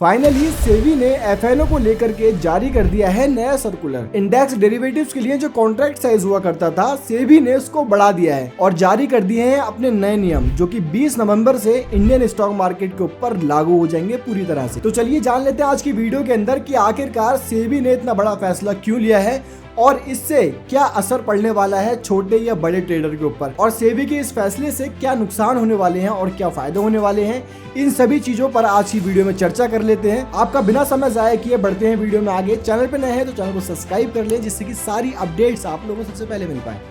Finally SEBI ने F&O को लेकर के जारी कर दिया है नया सर्कुलर। इंडेक्स डेरिवेटिव्स के लिए जो कॉन्ट्रैक्ट साइज हुआ करता था, सेबी ने उसको बढ़ा दिया है और जारी कर दिए हैं अपने नए नियम, जो कि 20 नवंबर से इंडियन स्टॉक मार्केट के ऊपर लागू हो जाएंगे पूरी तरह से। तो चलिए जान लेते हैं आज की वीडियो के अंदर कि आखिरकार सेबी ने इतना बड़ा फैसला क्यों लिया है और इससे क्या असर पड़ने वाला है छोटे या बड़े ट्रेडर के ऊपर, और सेबी के इस फैसले से क्या नुकसान होने वाले हैं और क्या फायदे होने वाले हैं। इन सभी चीजों पर आज की वीडियो में चर्चा कर लेते हैं। आपका बिना समय जाया किए बढ़ते हैं वीडियो में आगे। चैनल पे नए हैं तो चैनल को सब्सक्राइब कर लें, जिससे कि सारी अपडेट्स आप लोगों को सबसे पहले मिल पाए।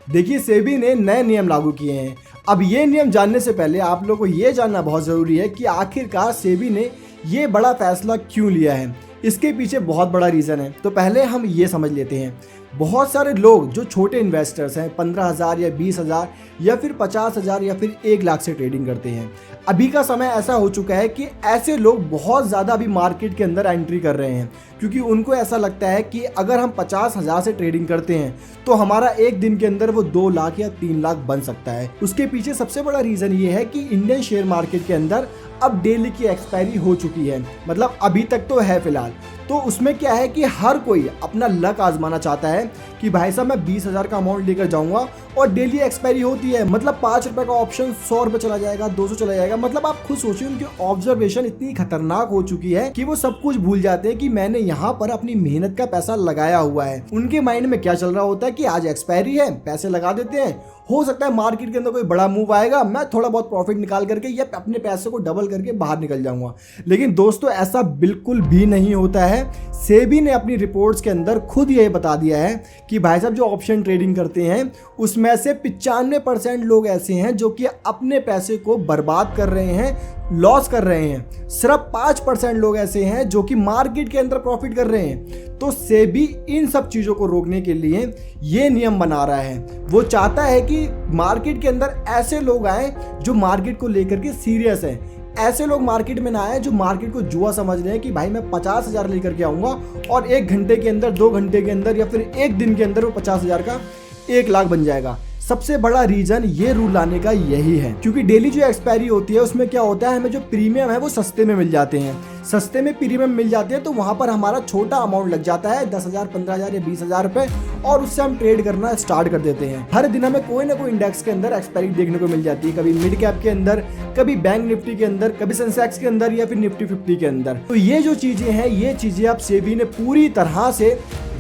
देखिए, सेबी ने नए नियम लागू किए हैं। अब ये नियम जानने से पहले आप लोगों को ये जानना बहुत जरूरी है कि आखिरकार सेबी ने ये बड़ा फैसला क्यों लिया है। इसके पीछे बहुत बड़ा रीज़न है। तो पहले हम ये समझ लेते हैं। बहुत सारे लोग जो छोटे इन्वेस्टर्स हैं, 15,000 या 20,000 या फिर 50,000 या फिर 1 लाख से ट्रेडिंग करते हैं। अभी का समय ऐसा हो चुका है कि ऐसे लोग बहुत ज़्यादा अभी मार्केट के अंदर एंट्री कर रहे हैं, क्योंकि उनको ऐसा लगता है कि अगर हम 50,000 से ट्रेडिंग करते हैं तो हमारा एक दिन के अंदर वो 2 लाख या 3 लाख बन सकता है। उसके पीछे सबसे बड़ा रीज़न ये है कि इंडियन शेयर मार्केट के अंदर अब डेली की एक्सपायरी हो चुकी है। मतलब अभी तक तो है फिलहाल। तो उसमें क्या है कि हर कोई अपना लक आजमाना चाहता है कि भाई साहब मैं 20,000 का अमाउंट लेकर जाऊंगा और डेली एक्सपायरी होती है। मतलब 5 रुपए का ऑप्शन 100 रुपए चला जाएगा, 200 चला जाएगा। मतलब आप खुद सोचिए, उनकी ऑब्जर्वेशन इतनी खतरनाक हो चुकी है कि वो सब कुछ भूल जाते हैं कि मैंने यहाँ पर अपनी मेहनत का पैसा लगाया हुआ है। उनके माइंड में क्या चल रहा होता है कि आज एक्सपायरी है, पैसे लगा देते हैं, हो सकता है मार्केट के अंदर कोई बड़ा मूव आएगा, मैं थोड़ा बहुत प्रॉफिट निकाल करके या अपने पैसे को डबल करके बाहर निकल जाऊंगा। लेकिन दोस्तों, ऐसा बिल्कुल भी नहीं होता है। सेबी ने अपनी रिपोर्ट्स के अंदर खुद ये बता दिया है कि भाई साहब जो ऑप्शन ट्रेडिंग करते हैं उसमें से 95% लोग ऐसे हैं जो कि अपने पैसे को बर्बाद कर रहे हैं, लॉस कर रहे हैं। सिर्फ 5% लोग ऐसे हैं जो कि मार्केट के अंदर प्रॉफिट कर रहे हैं। तो सेबी इन सब चीज़ों को रोकने के लिए ये नियम बना रहा है। वो चाहता है कि मार्केट के अंदर ऐसे लोग आए जो मार्केट को लेकर के सीरियस हैं। ऐसे लोग मार्केट में ना आए जो मार्केट को जुआ समझ रहे हैं कि भाई मैं 50,000 लेकर के आऊँगा और 1 घंटे के अंदर, 2 घंटे के अंदर या फिर 1 दिन के अंदर वो 50,000 का 1 लाख बन जाएगा। सबसे बड़ा रीजन ये रूल लाने का यही है, क्योंकि डेली जो एक्सपायरी होती है उसमें क्या होता है, हमें जो प्रीमियम है वो सस्ते में मिल जाते हैं। सस्ते में प्रीमियम मिल जाते हैं तो वहां पर हमारा छोटा अमाउंट लग जाता है, 10,000, 15,000 या 20,000 रुपए, और उससे हम ट्रेड करना स्टार्ट कर देते हैं। हर दिन हमें कोई ना कोई इंडेक्स के अंदर एक्सपायरी देखने को मिल जाती है, कभी मिड कैप के अंदर, कभी बैंक निफ्टी के अंदर, कभी सेंसेक्स के अंदर या फिर निफ्टी 50 के अंदर। तो ये जो चीजें हैं, ये चीजें अब सेबी ने पूरी तरह से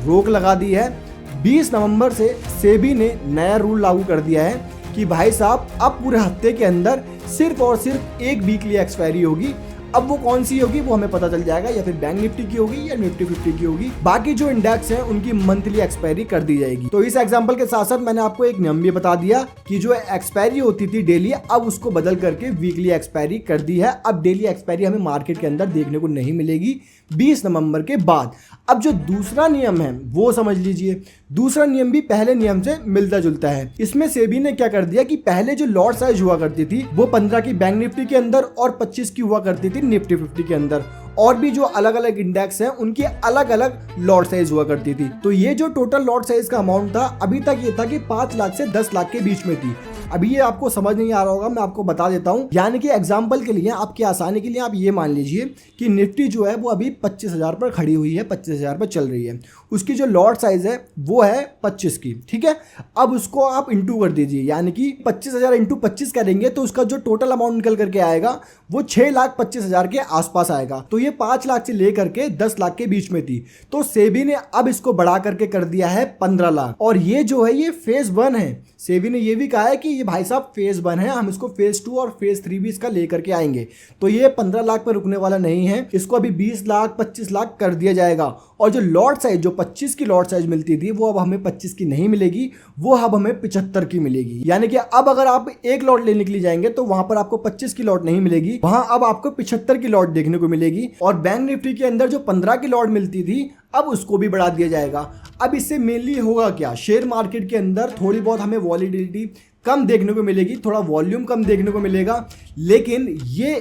रोक लगा दी है। 20 नवंबर से सेबी ने नया रूल लागू कर दिया है कि भाई साहब अब पूरे हफ्ते के अंदर सिर्फ और सिर्फ 1 वीकली एक्सपायरी होगी। अब वो कौन सी होगी वो हमें पता चल जाएगा, या फिर बैंक निफ्टी की होगी या निफ्टी 50 की होगी। बाकी जो इंडेक्स हैं उनकी मंथली एक्सपायरी कर दी जाएगी। तो इस एग्जांपल के साथ साथ मैंने आपको एक नियम भी बता दिया कि जो एक्सपायरी होती थी डेली, अब उसको बदल करके वीकली एक्सपायरी कर दी है। अब डेली एक्सपायरी हमें मार्केट के अंदर देखने को नहीं मिलेगी 20 नवंबर के बाद। अब जो दूसरा नियम है वो समझ लीजिए। दूसरा नियम भी पहले नियम से मिलता जुलता है। इसमें सेबी ने क्या कर दिया कि पहले जो लॉट साइज हुआ करती थी वो 15 की बैंक निफ्टी के अंदर और 25 की हुआ करती थी निफ्टी 50 के अंदर, और भी जो अलग अलग इंडेक्स हैं उनकी अलग अलग लॉट साइज हुआ करती थी। तो ये जो टोटल लॉट साइज का अमाउंट था अभी तक ये था कि 5 लाख से 10 लाख के बीच में थी। अभी ये आपको समझ नहीं आ रहा होगा, मैं आपको बता देता हूँ। यानी कि एग्जांपल के लिए, आपकी आसानी के लिए आप ये मान लीजिए कि निफ्टी जो है वो अभी 25,000 पर खड़ी हुई है, 25,000 पर चल रही है। उसकी जो लॉट साइज है वो है 25 की, ठीक है। अब उसको आप इंटू कर दीजिए, यानी कि 25,000 इंटू 25 करेंगे तो उसका जो टोटल अमाउंट निकल करके आएगा वो 6,25,000 के आसपास आएगा। तो ये 5 लाख से लेकर के 10 लाख के बीच में थी। तो सेबी ने अब इसको बढ़ा करके कर दिया है 15 लाख, और ये जो है ये फेज 1 है। सेबी ने ये भी कहा है कि ये भाई साहब फेज 1 है, हम इसको फेज 2 और फेज 3 भी इसका लेकर के आएंगे। तो ये 15 लाख पर रुकने वाला नहीं है, इसको अभी 20 लाख 25 लाख कर दिया जाएगा। और जो लॉट साइज, जो 25 की लॉट साइज मिलती थी वो अब हमें 25 की नहीं मिलेगी, वो अब हमें 75 की मिलेगी। यानी कि अब अगर आप एक लॉट लेने के लिए जाएंगे तो वहां पर आपको 25 की लॉट नहीं मिलेगी, वहां अब आपको 75 की लॉट देखने को मिलेगी। और बैंक निफ्टी के अंदर जो 15 की लॉट मिलती थी अब उसको भी बढ़ा दिया जाएगा। अब इससे मेनली होगा क्या, शेयर मार्केट के अंदर थोड़ी बहुत हमें वॉलीटिलिटी कम देखने को मिलेगी, थोड़ा वॉल्यूम कम देखने को मिलेगा। लेकिन ये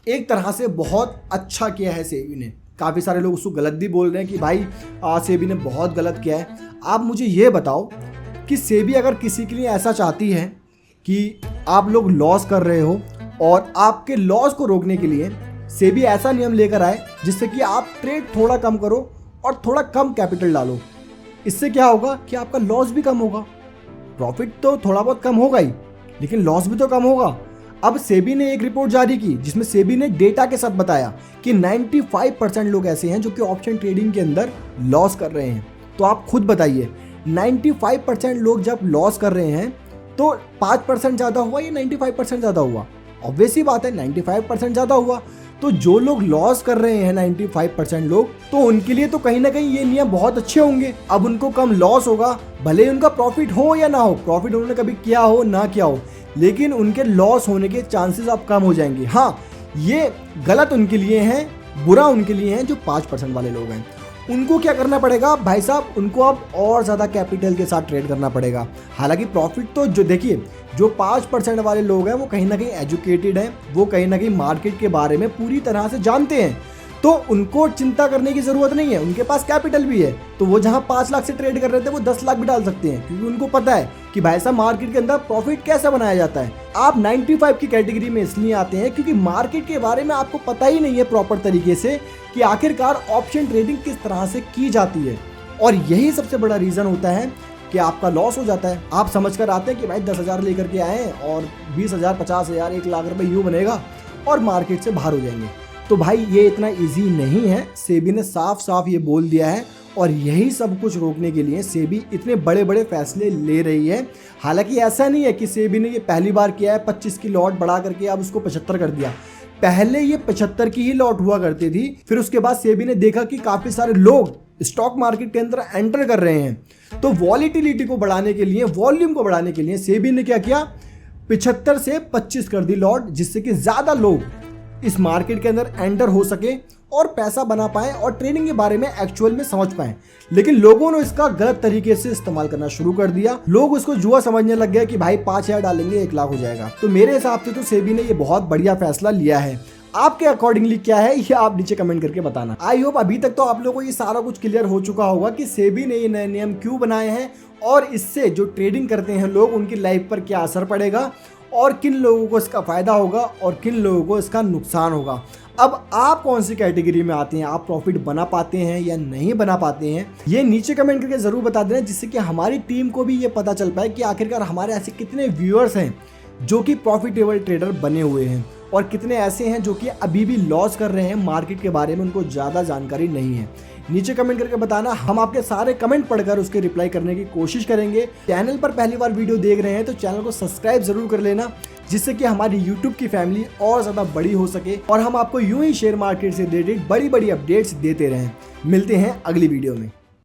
एक तरह से बहुत अच्छा किया है सेबी ने। काफ़ी सारे लोग उसको गलत भी बोल रहे हैं कि भाई सेबी ने बहुत गलत किया है। आप मुझे ये बताओ कि सेबी अगर किसी के लिए ऐसा चाहती है कि आप लोग लॉस कर रहे हो और आपके लॉस को रोकने के लिए सेबी ऐसा नियम लेकर आए जिससे कि आप ट्रेड थोड़ा कम करो और थोड़ा कम कैपिटल डालो। इससे क्या होगा कि आपका लॉस भी कम होगा। प्रॉफिट तो थोड़ा बहुत कम होगा ही, लेकिन लॉस भी तो कम होगा। अब सेबी ने एक रिपोर्ट जारी की जिसमें सेबी ने डेटा के साथ बताया कि 95% लोग ऐसे हैं जो कि ऑप्शन ट्रेडिंग के अंदर लॉस कर रहे हैं। तो आप खुद बताइए, 95% लोग जब लॉस कर रहे हैं तो 5% ज़्यादा हुआ या 95% ज़्यादा हुआ? ऑब्वियस ही बात है, 95% ज़्यादा हुआ। तो जो लोग लॉस कर रहे हैं 95% लोग, तो उनके लिए तो कहीं ना कहीं ये नियम बहुत अच्छे होंगे। अब उनको कम लॉस होगा, भले ही उनका प्रॉफिट हो या ना हो, प्रॉफिट उन्होंने कभी किया हो ना किया हो, लेकिन उनके लॉस होने के चांसेस अब कम हो जाएंगे। हाँ, ये गलत उनके लिए हैं, बुरा उनके लिए हैं जो 5% वाले लोग हैं। उनको क्या करना पड़ेगा भाई साहब, उनको अब और ज़्यादा कैपिटल के साथ ट्रेड करना पड़ेगा। हालांकि प्रॉफिट तो जो देखिए, जो 5% वाले लोग हैं वो कहीं ना कहीं एजुकेटेड हैं, वो कहीं ना कहीं मार्केट के बारे में पूरी तरह से जानते हैं, तो उनको चिंता करने की ज़रूरत नहीं है, उनके पास कैपिटल भी है। तो वो जहां 5 लाख से ट्रेड कर रहे थे वो 10 लाख भी डाल सकते हैं, क्योंकि उनको पता है कि भाई साहब मार्केट के अंदर प्रॉफिट कैसे बनाया जाता है। आप 95 की कैटेगरी में इसलिए आते हैं क्योंकि मार्केट के बारे में आपको पता ही नहीं है प्रॉपर तरीके से कि आखिरकार ऑप्शन ट्रेडिंग किस तरह से की जाती है, और यही सबसे बड़ा रीज़न होता है कि आपका लॉस हो जाता है। आप समझ कर आते हैं कि भाई 10,000 लेकर के आए और 20,000, 50,000, 1 लाख रुपए यूँ बनेगा और मार्केट से बाहर हो जाएंगे। तो भाई ये इतना इजी नहीं है। सेबी ने साफ साफ ये बोल दिया है, और यही सब कुछ रोकने के लिए सेबी इतने बड़े बड़े फैसले ले रही है। हालांकि ऐसा नहीं है कि सेबी ने ये पहली बार किया है, 25 की लॉट बढ़ा करके अब उसको 75 कर दिया। पहले ये 75 की ही लॉट हुआ करती थी, फिर उसके बाद सेबी ने देखा कि काफी सारे लोग स्टॉक मार्केट के अंदर एंटर कर रहे हैं, तो वॉलिटिलिटी को बढ़ाने के लिए, वॉल्यूम को बढ़ाने के लिए सेबी ने क्या किया, 75 से 25 कर दी लॉट, जिससे कि ज्यादा लोग इस मार्केट के अंदर एंटर हो सके और पैसा बना पाए और ट्रेडिंग के बारे में एक्चुअल में समझ पाए। लेकिन लोगों ने इसका गलत तरीके से इस्तेमाल करना शुरू कर दिया। लोग उसको जुआ समझने लग गए कि भाई 5,000 डालेंगे 1 लाख हो जाएगा। तो मेरे हिसाब से तो सेबी ने ये बहुत बढ़िया फैसला लिया है। आपके अकॉर्डिंगली क्या है ये आप नीचे कमेंट करके बताना। आई होप अभी तक तो आप लोगों को ये सारा कुछ क्लियर हो चुका होगा कि सेबी ने ये नए नियम क्यों बनाए हैं और इससे जो ट्रेडिंग करते हैं लोग उनकी लाइफ पर क्या असर पड़ेगा और किन लोगों को इसका फायदा होगा और किन लोगों को इसका नुकसान होगा। अब आप कौन सी कैटेगरी में आते हैं, आप प्रॉफिट बना पाते हैं या नहीं बना पाते हैं, ये नीचे कमेंट करके जरूर बता देना, जिससे कि हमारी टीम को भी ये पता चल पाए कि आखिरकार हमारे ऐसे कितने व्यूअर्स हैं जो कि प्रॉफिटेबल ट्रेडर बने हुए हैं और कितने ऐसे हैं जो कि अभी भी लॉस कर रहे हैं, मार्केट के बारे में उनको ज़्यादा जानकारी नहीं है। नीचे कमेंट करके बताना, हम आपके सारे कमेंट पढ़कर उसके रिप्लाई करने की कोशिश करेंगे। चैनल पर पहली बार वीडियो देख रहे हैं तो चैनल को सब्सक्राइब जरूर कर लेना, जिससे कि हमारी YouTube की फैमिली और ज़्यादा बड़ी हो सके और हम आपको यूं ही शेयर मार्केट से रिलेटेड बड़ी बड़ी अपडेट्स देते रहें। मिलते हैं अगली वीडियो में।